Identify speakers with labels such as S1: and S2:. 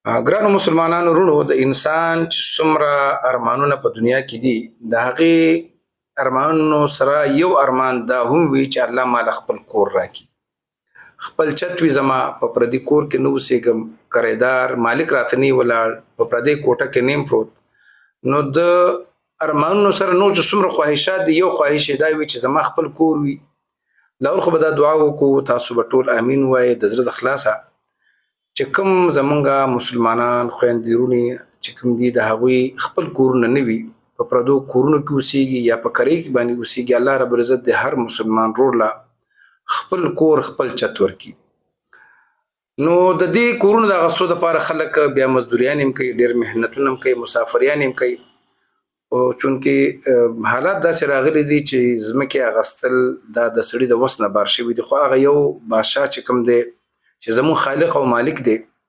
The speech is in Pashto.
S1: ګرانو مسلمانانو وروڼو، د انسان چې څومره ارمانونه په دنیا کې دي، د هغې ارمانونو سره یو ارمان دا هم وي چې الله ماله خپل کور راکړي. خپل چت وي زما، په پردي کور کې نه اوسېږم، کرایدار مالک راته نه وي ولاړ، په پردۍ کوټه کې نه یم پروت. نو د ارمانونو سره نور چې څومره خواهشات دي، یو خواهش یې دا وي چې زما خپل کور وي. لاول خو به دا دعا وکړو، تاسو به ټول امین وایئ د زړه د خلاصه، چې کوم زمونږه مسلمانان خویندې وروڼې چې کوم دي، د هغوی خپل کورونه نه وي، په پردو کورونو کې اوسېږي یا په کرۍ کې باندې اوسېږي، الله رب العزت د هر مسلمان ورور له خپل کور خپل چت ورکړي. نو د دې کورونو د اغوستو دپاره خلک بیا مزدوریانې هم کوي، ډېر محنتونه هم کوي، مسافریانې هم کوي. خو چونکې حالات داسې راغلي دي چې ځمکې اغوستل دا د سړي د وس نه بار شوي دي، خو هغه یو بادشاه چې کوم دی چې زموږ خالق او مالک دی،